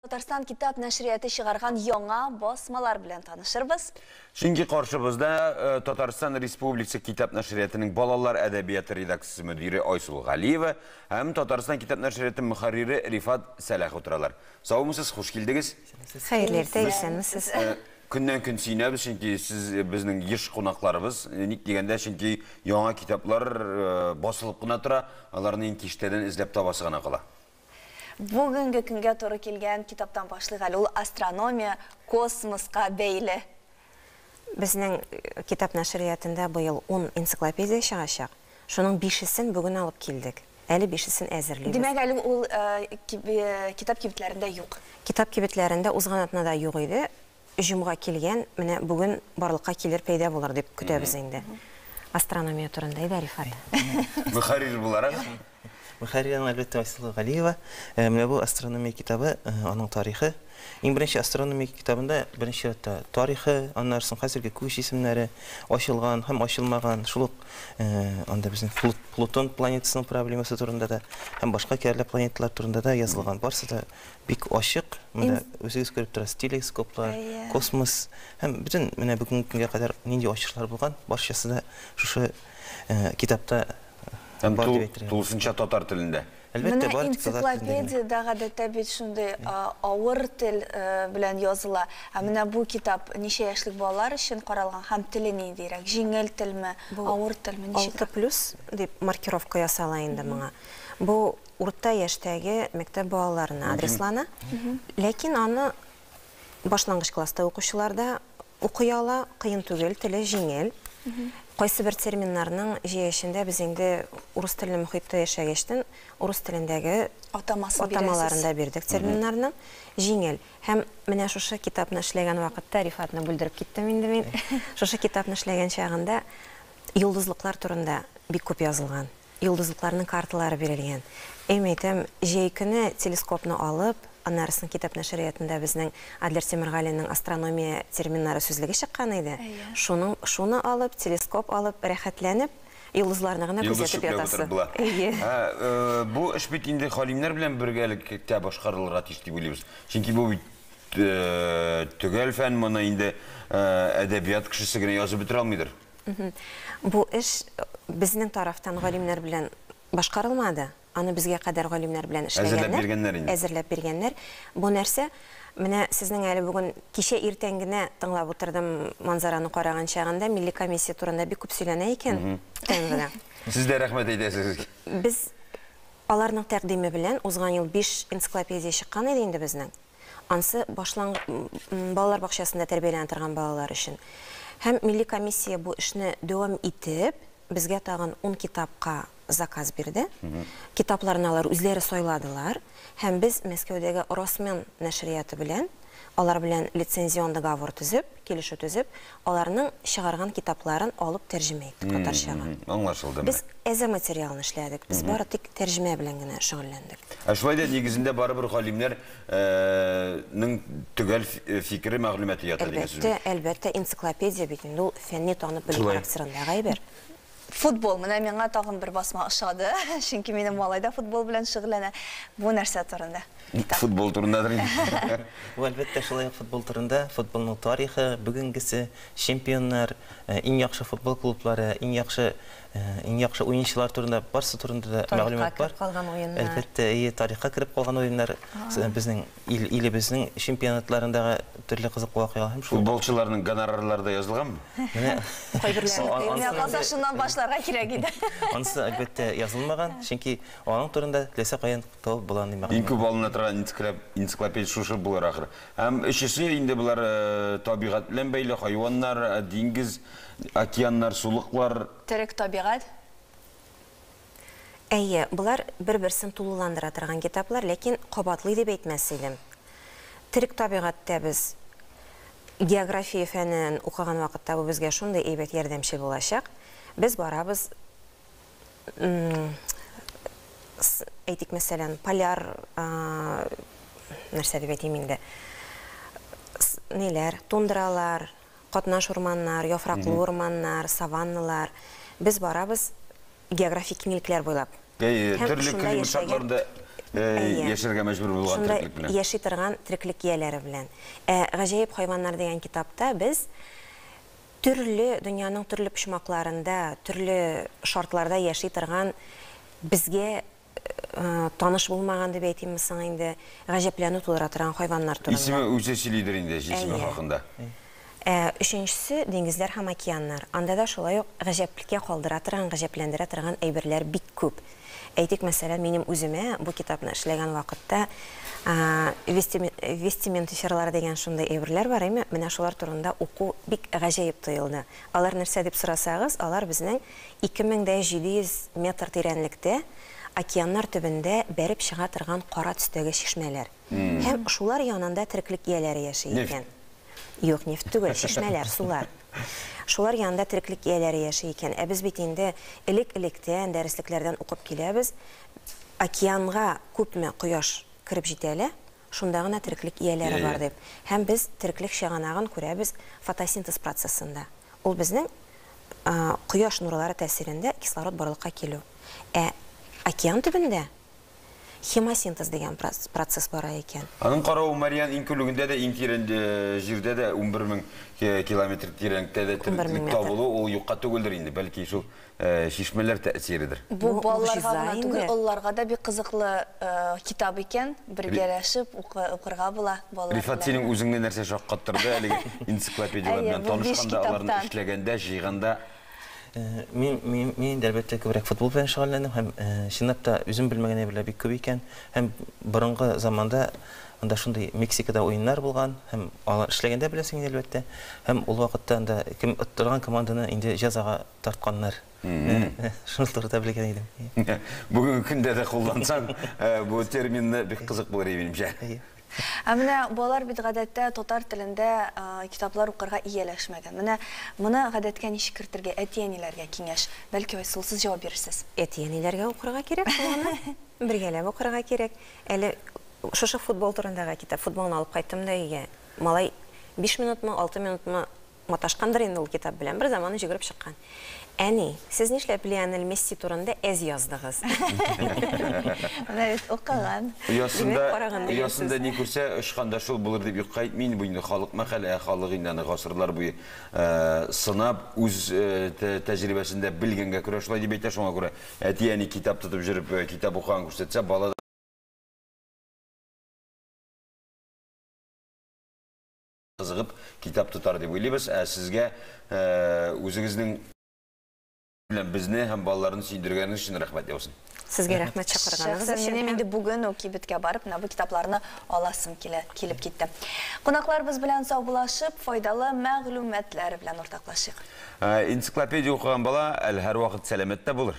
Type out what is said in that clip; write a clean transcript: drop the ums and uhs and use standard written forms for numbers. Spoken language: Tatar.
Татарстан китап нәшрияты чыгарган яңа басмалар белән танышырбыз. Чөнки каршыбызда Татарстан Республикасы китап нәшриятының балалар әдәбияты редакциясе мөдире Айсул Галиева һәм Татарстан китап нәшрияты мөхәррире Рифат Сәлах утыралар. Саумысыз, хуш килдегез. Хәерле исәнмесез. Көннән-көн сөйнәбез, чөнки сез безнең еш кунакларыбыз. Ник дигәндә, чөнки яңа китаплар басылып кына тора, аларны киштәдән эзләп табасы гына кала. Бүгенге көнгә туры килгән китаптан башлыйк әле, ул астрономия, космоска бәйле. Безнең китап нәшриятында быел 10 энциклопедия чыгачак. Шуның 5-сен бүген алып килдек. Әле 5-сен әзерлибез. Димәк, әле ул китап кибетләрендә юк. Китап кибетләрендә узган атнада юк иде. Җомга килгән, менә бүген барлыкка килер пәйда булыр дип көтәбез инде. Астрономия турында иде Рифат. Мөхәррир буларак. Мөхәррир әлбәттә Айсул Галиева. Менә бу астрономия китабы, аның тарихы. Иң беренче астрономия китабында беренче тарихы, аннан соң хәзерге күч исемнәре, ачылган һәм ачылмаган, шул ук анда безнең Плутон планетасының проблемасы турында да һәм башка кәрле планеталар турында да язылган. Барысы да бик ачык. Менә үзегез күреп торасыз, телескоплар, космос һәм бөтен менә бүгенге көнгә кадәр нинди ачышлар булган, барчасы да шушы китапта тулысынча татар телендә. Әлбәттә, бар энциклопедиядә гадәттә бит шундый авыр тел белән языла. Менә бу китап ничә яшьлек балалар өчен каралган һәм теле ниндирәк? Җиңел телме, авыр телме, ничек? 6+ дип маркировка ясала инде моңа. Бу урта яшьтәге мәктәп балаларына адреслана. Ләкин аны башлангыч класста укучыларда укый ала, кыен түгел, теле җиңел. Кайсы бер терминнарның җыешында без инде урыс телле мөхиттә яшәгәчтән урыс телендәге атамаларында бирдек терминнарның җиңел. Һәм менә шушы китапны эшләгән вакытта Рифатны бүлдереп киттем инде мин. Шушы китапны эшләгән чагында йолдызлыклар турында бик күп язылган. Йолдызлыкларның карталары бирелгән. Әйтәм, җәй көне телескопны алып, аннарысын китап нәшриятында безнең Адлер Темиргалинның астрономия терминнары сүзлеге чыккан иде. Шуны алып, телескоп алып, рәхәтләнеп, йолдызларны гына күзәтеп ятасы. Бу эш бит инде галимнәр белән бергәлектә башкарылырга тиеш дип уйлыйбыз. Чөнки бу бит төгәл фән, моны инде әдәбият кешесе генә язып бетерә алмыйдыр. Бу эш безнең тарафтан галимнәр белән башкарылмады. Аны безгә кадәр галимнәр белән эшләгәннәр, әзерләп биргәннәр. Бу нәрсә, менә сезнең әле бүген кичә иртән генә тыңлап утырдым, манзараны караган чагында милли комиссия турында бик күп сөйләнә икән. Сез дә рәхмәт әйтәсез. Без аларның тәкъдиме белән узган ел 5 энциклопедия чыккан иде инде безнең. Ансы балалар бакчасында тәрбияләнә торган балалар өчен. Һәм милли комиссия бу эшне дәвам итеп, безгә тагын 10 китапка заказ бирде. Китапларны алар үзләре сайладылар. Һәм без Мәскәүдәге Росмен нәшрияты белән, алар белән лицензион договор төзеп, килешү төзеп, аларның чыгарган китапларын алып тәрҗемә иттек татарчага. Аңлашылды. Без әза материалны эшләдек. Без бары тик тәрҗемә белән генә шөгыльләндек. Шулай да негезендә барыбер галимнәрнең төгәл фикере, мәгълүматы ята дигән сүз. Әлбәттә, энциклопедия бит инде ул фәнни танып белү характерында гайбер. Футбол, менә миңа тагын бер басма ошады, чөнки минем малай да футбол белән шөгыльләнә. Бу нәрсә турында? Футбол турындадыр инде. Бу әлбәттә шулай футбол турында, футболның тарихы, бүгенгесе, чемпионнар, иң яхшы футбол клублары, иң яхшы уенчылар турында, барсы турында да мәгълүмат бар. Әлбәттә, тарихка кирип калган уеннар безнең илебезнең чемпионатларындагы төрле кызыклы вакыйгалар һәм футболчыларның гонорарлары да язылганмы? Кайберләре казашыннан башларга кирәк иде. Анысы әлбәттә язылмаган, чөнки аның турында теләсә каян табып була аны мәгълүмат. Иң күп алына торган энциклопедия шушы булыр ахыр. Һәм өчесе инде булар табигать белән бәйле, хайваннар, диңгез, океаннар, сулыклар, терек табигать. Әйе, булар бер-берсен тулыландыра торган китаплар, ләкин кабатлы дип әйтмәс идем. Терек табигатьтә без география фәнен укыган вакытта бу безгә шундый әйбәт ярдәмче булачак. Без барабыз, әйтик мәсәлән, поляр нәрсә дип әйтим инде. Ниләр, тундралар, катнаш урманнар, яфраклы урманнар, саванналар. Без барабыз географик киңлекләр буйлап. Төрле климат шартларында яшәргә мәҗбүр булган Шунда тереклек белән. яши торган тереклек ияләре белән. Гаҗәеп хайваннар дигән китапта без төрле дөньяның төрле почмакларында, төрле шартларда яши торган безгә таныш булмаган дип әйтимме соң инде гаҗәпләнү тудыра торган хайваннар турында. Исеме үзе сөйлидер инде җисеме хакында. Өченчесе диңгезләр һәм океаннар. Анда да шулай ук гаҗәплеккә калдыра торган, гаҗәпләндерә торган әйберләр бик күп. Әйтик, мәсәлән, минем үземә бу китапны эшләгән вакытта вестиментиферлар дигән шундай әйберләр бар име, менә шулар турында уку бик гаҗәеп тоелды. Алар нәрсә дип сорасагыз, алар безнең 2700 метр тирәнлектә океаннар төбендә бәреп чыга торган кара төстәге чишмәләр. Һәм шулар янында тереклек ияләре яши икән. Юк, нефть түгел, чишмәләр, сулар. Шулар янында тереклек ияләре яши икән. Ә без бит инде элек-электән дәреслекләрдән укып киләбез. Океанга күпме кояш кирип җитә әле, шунда гына тереклек ияләре бар дип. Һәм без тереклек чыганагын күрәбез фотосинтез процессында. Ул безнең кояш нурлары тәэсирендә кислород барлыкка килү. Океан төбендә хемосинтез дигән процесс бара икән. Аның каравы Мариан инкүлегендә дә иң тирән җирдә дә 11000 километр тирәнлектә дә тереклек табылу ул юкка түгелдер инде, бәлки шул шишмәләр тәэсиридер. Бу балаларга гына түгел, улларга да бик кызыклы китап икән, бергәләшеп укырга була балалар. Рифат, синең үзеңне нәрсә шаккаттырды әлеге энциклопедиялар белән танышканда, аларны эшләгәндә, җыйганда? Мин әлбәттә күбрәк футбол белән шөгыльләндем һәм чынлап та үзем белмәгән әйберләр бик күп икән. Һәм борынгы заманда анда шундый Мексикада уеннар булган һәм алар эшләгәндә беләсең әлбәттә. Һәм ул вакытта анда кем оттырган команданы инде җәзага тартканнар. Шуны турыда белгән идем. Бүгенге көндә дә куллансаң, бу терминны бик кызык булыр минемчә. Менә балалар бит гадәттә татар телендә китаплар укырга ияләшмәгән. Менә моны гадәткә ничек кертергә, әти-әниләргә киңәш? Бәлки сез җавап бирерсез. Әти-әниләргә укырга кирәк булганы. Бергәләп укырга кирәк. Әле шушы футбол турындагы китап, футболны алып кайттым да өйгә. Малай 5 минутмы, 6 минутмы маташкандыр инде ул китап белән, бер заманы җигереп чыккан. Әни, сез нишләп Лионель Месси турында әз яздыгыз? Менә укыган. Ясында ни күрсә, ышканда шул булыр дип юкка әйтмин, бу инде халык мәкалә, халык инде гасырлар буе сынап, үз тәҗрибәсендә белгәнгә күрә шулай дип әйтә, шуңа күрә әти-әни китап тотып җөреп, китап укыган күрсәтсә, бала кызыгып китап тотар дип уйлыйбыз. Сезгә үзегезнең белән безне һәм балаларны сөйдергәнегез өчен рәхмәт яусын. Сезгә рәхмәт чакырганыгыз өчен. Минем инде бүген үк кибеткә барып, менә бу китапларны аласым килеп китте. Кунакларыбыз белән саубулашып, файдалы мәгълүматлар белән уртаклашыйк. Энциклопедия укыган бала һәр вакыт сәламәттә булыр.